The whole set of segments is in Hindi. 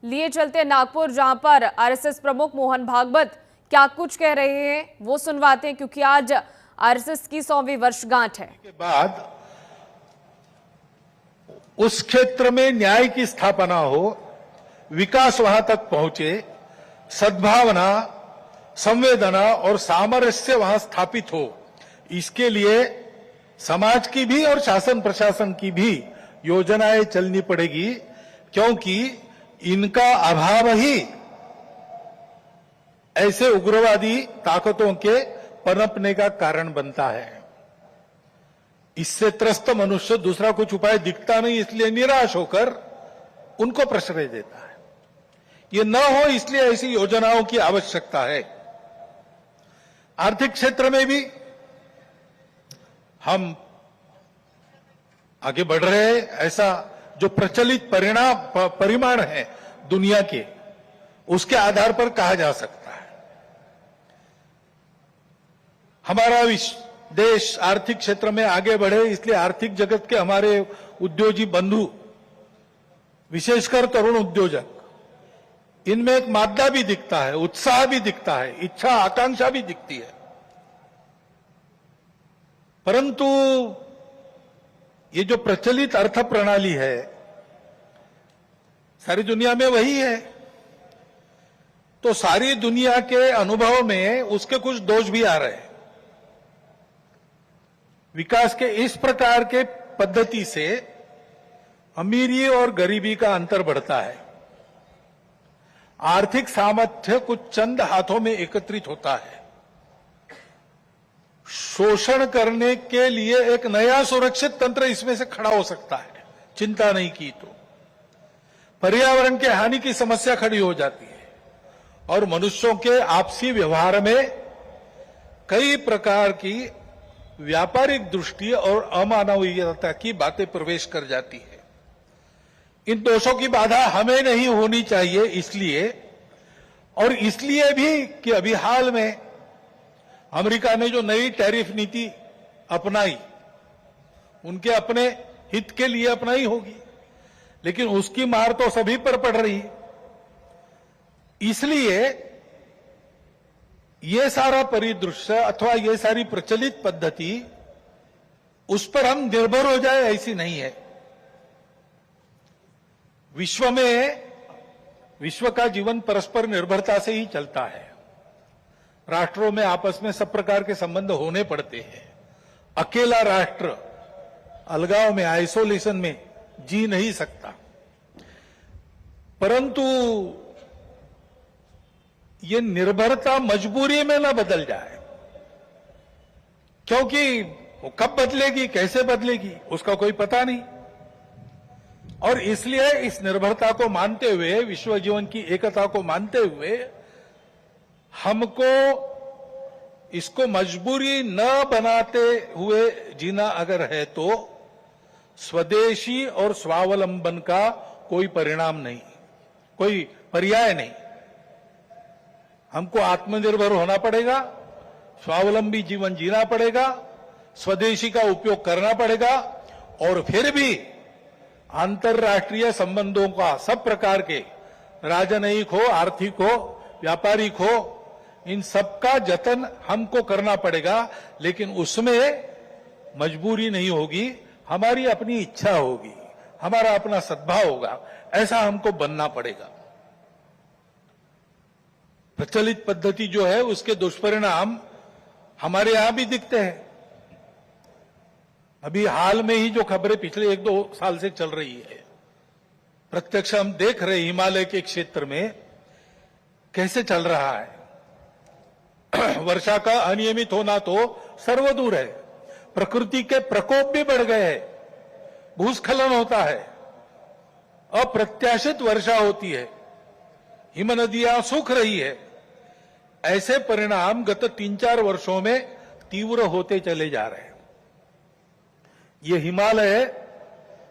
लिए चलते हैं नागपुर, जहां पर आरएसएस प्रमुख मोहन भागवत क्या कुछ कह रहे हैं वो सुनवाते हैं, क्योंकि आज आरएसएस की 100वीं वर्षगांठ है। के बाद उस क्षेत्र में न्याय की स्थापना हो, विकास वहां तक पहुंचे, सद्भावना, संवेदना और सामरस्य वहां स्थापित हो, इसके लिए समाज की भी और शासन प्रशासन की भी योजनाएं चलनी पड़ेगी, क्योंकि इनका अभाव ही ऐसे उग्रवादी ताकतों के पनपने का कारण बनता है। इससे त्रस्त मनुष्य दूसरा कुछ उपाय दिखता नहीं, इसलिए निराश होकर उनको प्रश्रय देता है। ये न हो इसलिए ऐसी योजनाओं की आवश्यकता है। आर्थिक क्षेत्र में भी हम आगे बढ़ रहे हैं। ऐसा जो प्रचलित परिमाण है दुनिया के, उसके आधार पर कहा जा सकता है हमारा देश आर्थिक क्षेत्र में आगे बढ़े, इसलिए आर्थिक जगत के हमारे उद्योगी बंधु, विशेषकर तरुण उद्योजक, इनमें एक मादा भी दिखता है, उत्साह भी दिखता है, इच्छा आकांक्षा भी दिखती है। परंतु ये जो प्रचलित अर्थ प्रणाली है सारी दुनिया में वही है, तो सारी दुनिया के अनुभव में उसके कुछ दोष भी आ रहे हैं। विकास के इस प्रकार के पद्धति से अमीरी और गरीबी का अंतर बढ़ता है। आर्थिक सामर्थ्य कुछ चंद हाथों में एकत्रित होता है। शोषण करने के लिए एक नया सुरक्षित तंत्र इसमें से खड़ा हो सकता है, चिंता नहीं की तो। पर्यावरण के हानि की समस्या खड़ी हो जाती है और मनुष्यों के आपसी व्यवहार में कई प्रकार की व्यापारिक दृष्टि और अमानवीयता की बातें प्रवेश कर जाती है। इन दोषों की बाधा हमें नहीं होनी चाहिए, इसलिए भी कि अभी हाल में अमेरिका ने जो नई टैरिफ नीति अपनाई, उनके अपने हित के लिए अपनाई होगी, लेकिन उसकी मार तो सभी पर पड़ रही है। इसलिए ये सारा परिदृश्य अथवा ये सारी प्रचलित पद्धति उस पर हम निर्भर हो जाए ऐसी नहीं है। विश्व का जीवन परस्पर निर्भरता से ही चलता है। राष्ट्रों में आपस में सब प्रकार के संबंध होने पड़ते हैं। अकेला राष्ट्र अलगाव में, आइसोलेशन में जी नहीं सकता। परंतु ये निर्भरता मजबूरी में न बदल जाए, क्योंकि वो कब बदलेगी, कैसे बदलेगी, उसका कोई पता नहीं। और इसलिए इस निर्भरता को मानते हुए, विश्व जीवन की एकता को मानते हुए, हमको इसको मजबूरी न बनाते हुए जीना अगर है तो स्वदेशी और स्वावलंबन का कोई परिणाम नहीं, कोई पर्याय नहीं। हमको आत्मनिर्भर होना पड़ेगा, स्वावलंबी जीवन जीना पड़ेगा, स्वदेशी का उपयोग करना पड़ेगा, और फिर भी अंतर्राष्ट्रीय संबंधों का सब प्रकार के, राजनयिक हो, आर्थिक हो, व्यापारिक हो, इन सबका जतन हमको करना पड़ेगा। लेकिन उसमें मजबूरी नहीं होगी, हमारी अपनी इच्छा होगी, हमारा अपना सद्भाव होगा, ऐसा हमको बनना पड़ेगा। प्रचलित पद्धति जो है उसके दुष्परिणाम हमारे यहां भी दिखते हैं। अभी हाल में ही जो खबरें पिछले 1-2 साल से चल रही है, प्रत्यक्ष हम देख रहे हैं हिमालय के क्षेत्र में कैसे चल रहा है। वर्षा का अनियमित होना तो सर्वदूर है, प्रकृति के प्रकोप भी बढ़ गए हैं, भूस्खलन होता है, अप्रत्याशित वर्षा होती है, हिम नदियां सूख रही है। ऐसे परिणाम गत 3-4 वर्षों में तीव्र होते चले जा रहे हैं। ये हिमालय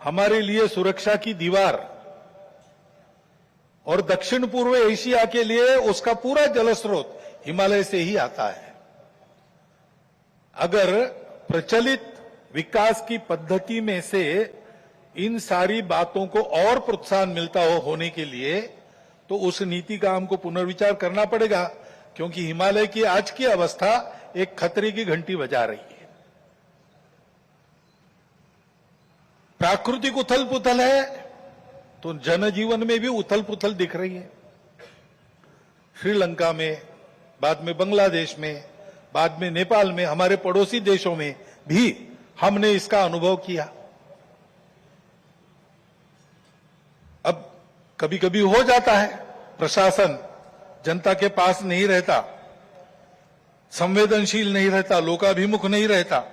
हमारे लिए सुरक्षा की दीवार और दक्षिण पूर्व एशिया के लिए उसका पूरा जलस्रोत हिमालय से ही आता है। अगर प्रचलित विकास की पद्धति में से इन सारी बातों को और प्रोत्साहन मिलता हो होने के लिए, तो उस नीति का हमको पुनर्विचार करना पड़ेगा, क्योंकि हिमालय की आज की अवस्था एक खतरे की घंटी बजा रही है। प्राकृतिक उथल पुथल है तो जनजीवन में भी उथल पुथल दिख रही है। श्रीलंका में, बाद में बांग्लादेश में, बाद में नेपाल में, हमारे पड़ोसी देशों में भी हमने इसका अनुभव किया। अब कभी कभी हो जाता है, प्रशासन जनता के पास नहीं रहता, संवेदनशील नहीं रहता, लोकाभिमुख नहीं रहता,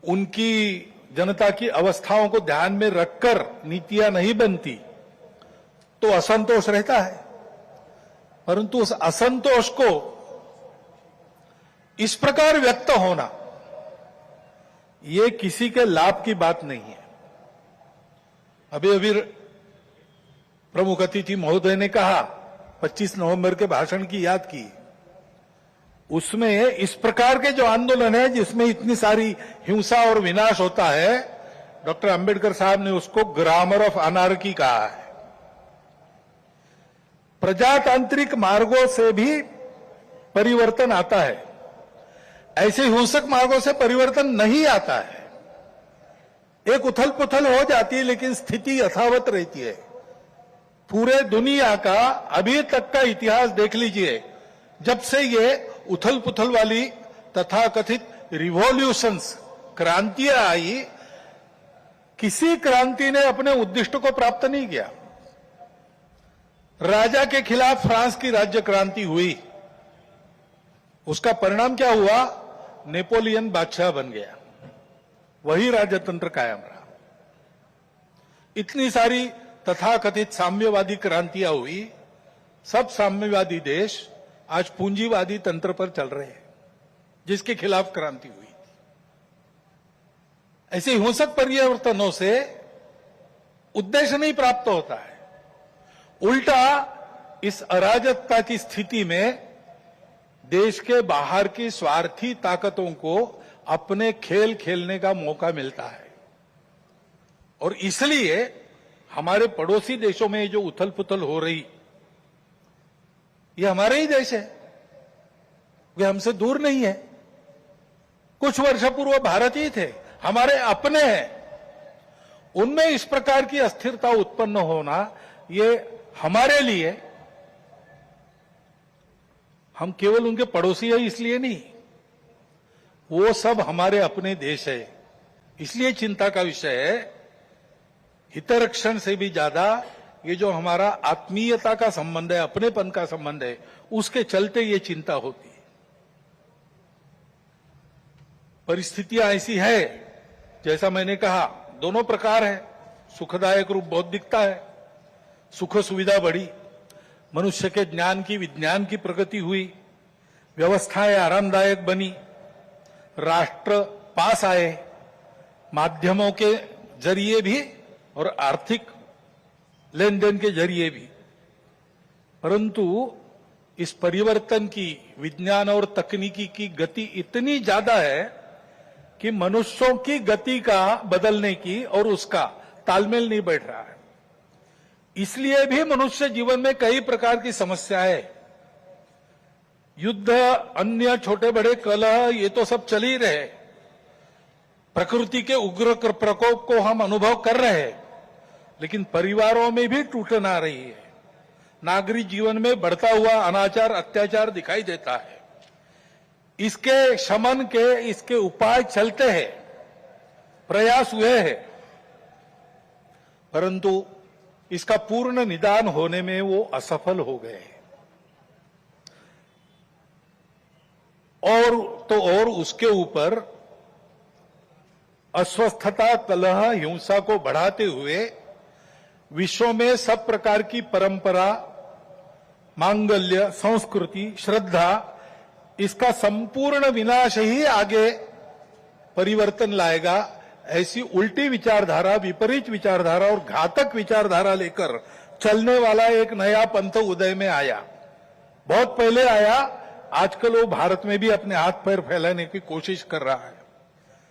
उनकी जनता की अवस्थाओं को ध्यान में रखकर नीतियां नहीं बनती, तो असंतोष रहता है। परंतु उस असंतोष को इस प्रकार व्यक्त होना, यह किसी के लाभ की बात नहीं है। अभी प्रमुख अतिथि महोदय ने कहा, 25 नवंबर के भाषण की याद की, उसमें इस प्रकार के जो आंदोलन है जिसमें इतनी सारी हिंसा और विनाश होता है, डॉक्टर अंबेडकर साहब ने उसको ग्रामर ऑफ अनार्की कहा है। प्रजातांत्रिक मार्गों से भी परिवर्तन आता है, ऐसे हिंसक मार्गों से परिवर्तन नहीं आता है। एक उथल पुथल हो जाती है लेकिन स्थिति यथावत रहती है। पूरे दुनिया का अभी तक का इतिहास देख लीजिए, जब से ये उथल पुथल वाली तथाकथित रिवॉल्यूशंस, क्रांतियां आई, किसी क्रांति ने अपने उद्दिष्ट को प्राप्त नहीं किया। राजा के खिलाफ फ्रांस की राज्य क्रांति हुई, उसका परिणाम क्या हुआ? नेपोलियन बादशाह बन गया, वही राजतंत्र कायम रहा। इतनी सारी तथाकथित साम्यवादी क्रांतियां हुई, सब साम्यवादी देश आज पूंजीवादी तंत्र पर चल रहे हैं, जिसके खिलाफ क्रांति हुई। ऐसे हिंसक परिवर्तनों से उद्देश्य नहीं प्राप्त होता है, उल्टा इस अराजकता की स्थिति में देश के बाहर की स्वार्थी ताकतों को अपने खेल खेलने का मौका मिलता है। और इसलिए हमारे पड़ोसी देशों में जो उथल पुथल हो रही, ये हमारे ही देश है, वे हमसे दूर नहीं है। कुछ वर्ष पूर्व भारत ही थे, हमारे अपने हैं। उनमें इस प्रकार की अस्थिरता उत्पन्न होना, ये हमारे लिए, हम केवल उनके पड़ोसी है इसलिए नहीं, वो सब हमारे अपने देश है, इसलिए चिंता का विषय है। हितरक्षण से भी ज्यादा ये जो हमारा आत्मीयता का संबंध है, अपनेपन का संबंध है, उसके चलते ये चिंता होती है। परिस्थितियां ऐसी है, जैसा मैंने कहा, दोनों प्रकार है। सुखदायक रूप बहुत दिखता है, सुख सुविधा बढ़ी, मनुष्य के ज्ञान की, विज्ञान की प्रगति हुई, व्यवस्थाएं आरामदायक बनी, राष्ट्र पास आए, माध्यमों के जरिए भी और आर्थिक लेन देन के जरिए भी। परंतु इस परिवर्तन की, विज्ञान और तकनीकी की गति इतनी ज्यादा है कि मनुष्यों की गति का बदलने की और उसका तालमेल नहीं बैठ रहा है। इसलिए भी मनुष्य जीवन में कई प्रकार की समस्याएं, युद्ध, अन्य छोटे बड़े कलह, ये तो सब चल ही रहे। प्रकृति के उग्र प्रकोप को हम अनुभव कर रहे हैं, लेकिन परिवारों में भी टूटन आ रही है। नागरिक जीवन में बढ़ता हुआ अनाचार, अत्याचार दिखाई देता है। इसके शमन के, इसके उपाय चलते हैं, प्रयास हुए हैं, परंतु इसका पूर्ण निदान होने में वो असफल हो गए। और उसके ऊपर अस्वस्थता, कलह, हिंसा को बढ़ाते हुए विश्व में सब प्रकार की परंपरा, मांगल्य, संस्कृति, श्रद्धा, इसका संपूर्ण विनाश ही आगे परिवर्तन लाएगा। ऐसी उल्टी विचारधारा, विपरीत विचारधारा और घातक विचारधारा लेकर चलने वाला एक नया पंथ उदय में आया। बहुत पहले आया, आजकल वो भारत में भी अपने हाथ पैर फैलाने की कोशिश कर रहा है।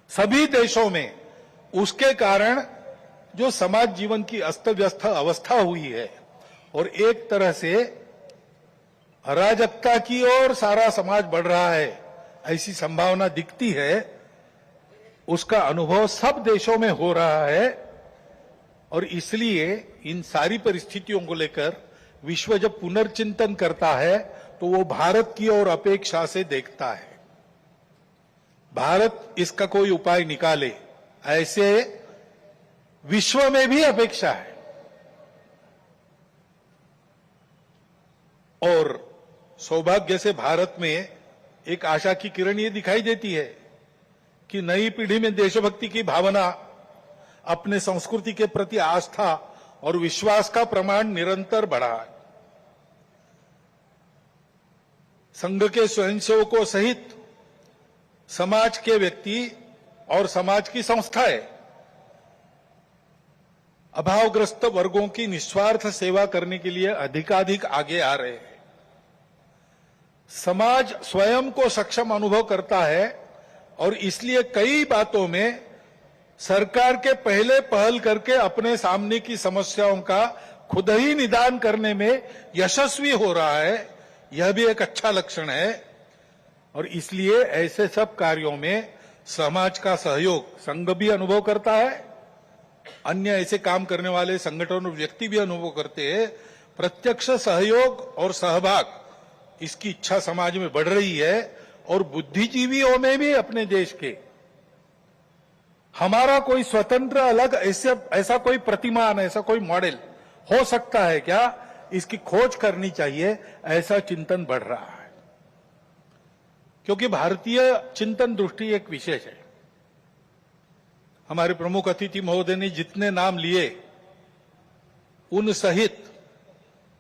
सभी देशों में उसके कारण जो समाज जीवन की अस्त व्यस्त अवस्था हुई है और एक तरह से अराजकता की ओर सारा समाज बढ़ रहा है, ऐसी संभावना दिखती है, उसका अनुभव सब देशों में हो रहा है। और इसलिए इन सारी परिस्थितियों को लेकर विश्व जब पुनर्चिंतन करता है तो वो भारत की ओर अपेक्षा से देखता है। भारत इसका कोई उपाय निकाले, ऐसे विश्व में भी अपेक्षा है। और सौभाग्य से भारत में एक आशा की किरण ये दिखाई देती है कि नई पीढ़ी में देशभक्ति की भावना, अपने संस्कृति के प्रति आस्था और विश्वास का प्रमाण निरंतर बढ़ा है। संघ के स्वयंसेवकों सहित समाज के व्यक्ति और समाज की संस्थाएं अभावग्रस्त वर्गों की निस्वार्थ सेवा करने के लिए अधिकाधिक आगे आ रहे हैं। समाज स्वयं को सक्षम अनुभव करता है और इसलिए कई बातों में सरकार के पहले पहल करके अपने सामने की समस्याओं का खुद ही निदान करने में यशस्वी हो रहा है। यह भी एक अच्छा लक्षण है और इसलिए ऐसे सब कार्यों में समाज का सहयोग संघ भी अनुभव करता है, अन्य ऐसे काम करने वाले संगठन और व्यक्ति भी अनुभव करते हैं। प्रत्यक्ष सहयोग और सहभाग, इसकी इच्छा समाज में बढ़ रही है और बुद्धिजीवियों में भी अपने देश के हमारा कोई स्वतंत्र अलग ऐसा कोई प्रतिमान, ऐसा कोई मॉडल हो सकता है क्या, इसकी खोज करनी चाहिए, ऐसा चिंतन बढ़ रहा है। क्योंकि भारतीय चिंतन दृष्टि एक विशेष है। हमारे प्रमुख अतिथि महोदय ने जितने नाम लिए उन सहित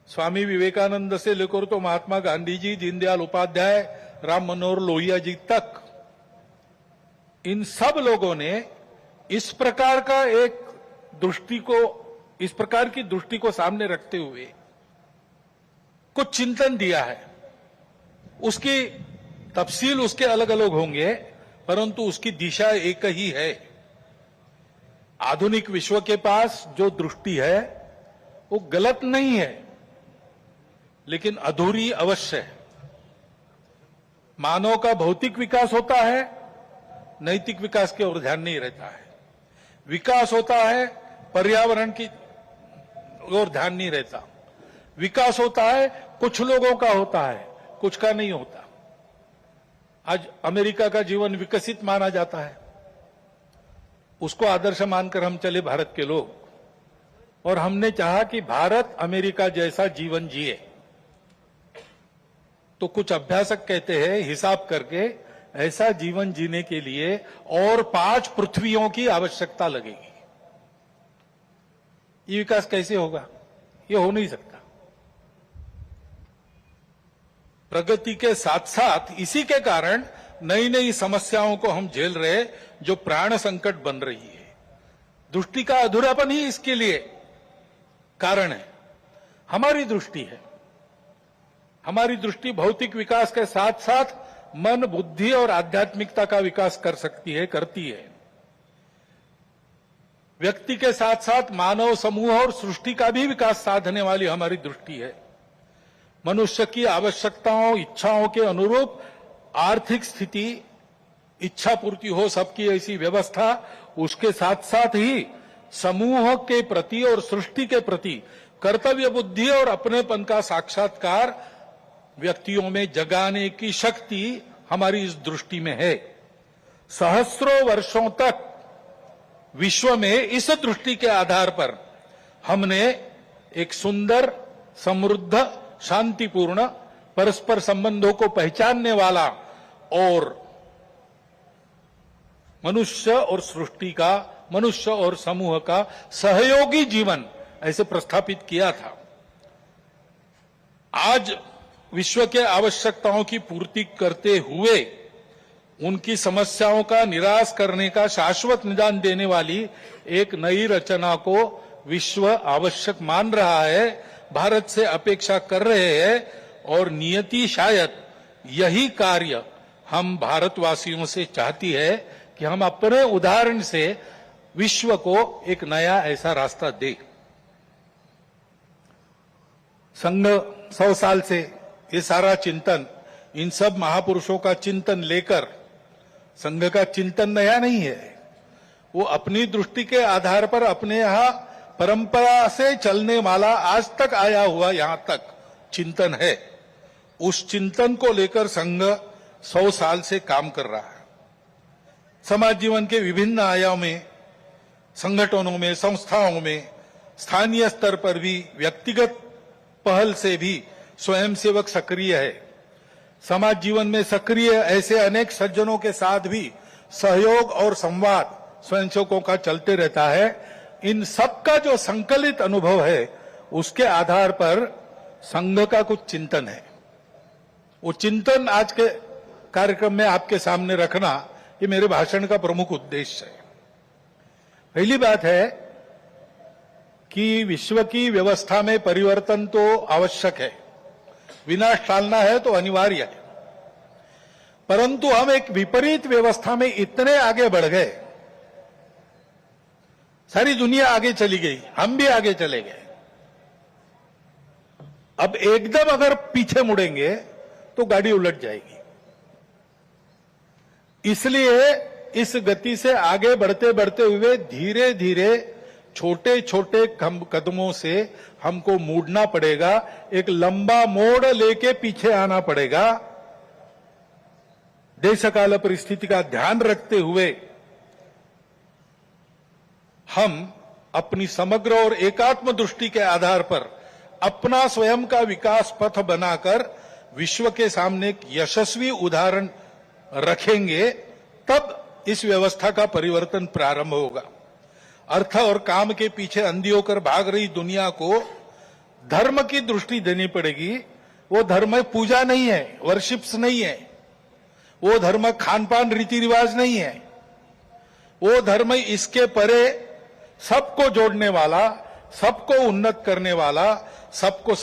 स्वामी विवेकानंद से लेकर तो महात्मा गांधी जी, दीनदयाल उपाध्याय, राम मनोहर लोहिया जी तक, इन सब लोगों ने इस प्रकार की दृष्टि को सामने रखते हुए कुछ चिंतन दिया है। उसकी तफसील उसके अलग अलग होंगे, परंतु उसकी दिशा एक ही है। आधुनिक विश्व के पास जो दृष्टि है वो गलत नहीं है, लेकिन अधूरी अवश्य है। मानव का भौतिक विकास होता है, नैतिक विकास की ओर ध्यान नहीं रहता है। विकास होता है, पर्यावरण की ओर ध्यान नहीं रहता। विकास होता है, कुछ लोगों का होता है, कुछ का नहीं होता। आज अमेरिका का जीवन विकसित माना जाता है, उसको आदर्श मानकर हम चले भारत के लोग, और हमने चाहा कि भारत अमेरिका जैसा जीवन जिए। तो कुछ अभ्यासक कहते हैं हिसाब करके ऐसा जीवन जीने के लिए और 5 पृथ्वियों की आवश्यकता लगेगी। ये विकास कैसे होगा? ये हो नहीं सकता। प्रगति के साथ साथ इसी के कारण नई नई समस्याओं को हम झेल रहे, जो प्राण संकट बन रही है। दृष्टि का अधूरापन ही इसके लिए कारण है। हमारी दृष्टि है, हमारी दृष्टि भौतिक विकास के साथ साथ मन, बुद्धि और आध्यात्मिकता का विकास कर सकती है, करती है। व्यक्ति के साथ साथ मानव समूह और सृष्टि का भी विकास साधने वाली हमारी दृष्टि है। मनुष्य की आवश्यकताओं, इच्छाओं के अनुरूप आर्थिक स्थिति, इच्छा पूर्ति हो सबकी, ऐसी व्यवस्था, उसके साथ साथ ही समूह के प्रति और सृष्टि के प्रति कर्तव्य बुद्धि और अपनेपन का साक्षात्कार व्यक्तियों में जगाने की शक्ति हमारी इस दृष्टि में है। सहस्रों वर्षों तक विश्व में इस दृष्टि के आधार पर हमने एक सुंदर, समृद्ध, शांतिपूर्ण, परस्पर संबंधों को पहचानने वाला और मनुष्य और सृष्टि का, मनुष्य और समूह का सहयोगी जीवन ऐसे प्रस्थापित किया था। आज विश्व के आवश्यकताओं की पूर्ति करते हुए उनकी समस्याओं का निराश करने का शाश्वत निदान देने वाली एक नई रचना को विश्व आवश्यक मान रहा है, भारत से अपेक्षा कर रहे हैं, और नियति शायद यही कार्य हम भारतवासियों से चाहती है कि हम अपने उदाहरण से विश्व को एक नया ऐसा रास्ता दे। संघ 100 साल से ये सारा चिंतन, इन सब महापुरुषों का चिंतन लेकर, संघ का चिंतन नया नहीं है, वो अपनी दृष्टि के आधार पर अपने यहां परंपरा से चलने वाला आज तक आया हुआ यहां तक चिंतन है। उस चिंतन को लेकर संघ 100 साल से काम कर रहा है। समाज जीवन के विभिन्न आयामों में, संगठनों में, संस्थाओं में, स्थानीय स्तर पर भी, व्यक्तिगत पहल से भी स्वयंसेवक सक्रिय है। समाज जीवन में सक्रिय ऐसे अनेक सज्जनों के साथ भी सहयोग और संवाद स्वयंसेवकों का चलते रहता है। इन सबका जो संकलित अनुभव है, उसके आधार पर संघ का कुछ चिंतन है। वो चिंतन आज के कार्यक्रम में आपके सामने रखना, ये मेरे भाषण का प्रमुख उद्देश्य है। पहली बात है कि विश्व की व्यवस्था में परिवर्तन तो आवश्यक है, विनाश टालना है तो अनिवार्य है, परंतु हम एक विपरीत व्यवस्था में इतने आगे बढ़ गए, सारी दुनिया आगे चली गई, हम भी आगे चले गए। अब एकदम अगर पीछे मुड़ेंगे तो गाड़ी उलट जाएगी। इसलिए इस गति से आगे बढ़ते बढ़ते हुए धीरे धीरे छोटे छोटे कदमों से हमको मुड़ना पड़ेगा, एक लंबा मोड़ लेके पीछे आना पड़ेगा। देश काल परिस्थिति का ध्यान रखते हुए हम अपनी समग्र और एकात्म दृष्टि के आधार पर अपना स्वयं का विकास पथ बनाकर विश्व के सामने एक यशस्वी उदाहरण रखेंगे, तब इस व्यवस्था का परिवर्तन प्रारंभ होगा। अर्थ और काम के पीछे अंधी होकर भाग रही दुनिया को धर्म की दृष्टि देनी पड़ेगी। वो धर्म पूजा नहीं है, वर्शिप्स नहीं है, वो धर्म खान पान रीति रिवाज नहीं है, वो धर्म इसके परे सबको जोड़ने वाला, सबको उन्नत करने वाला, सबको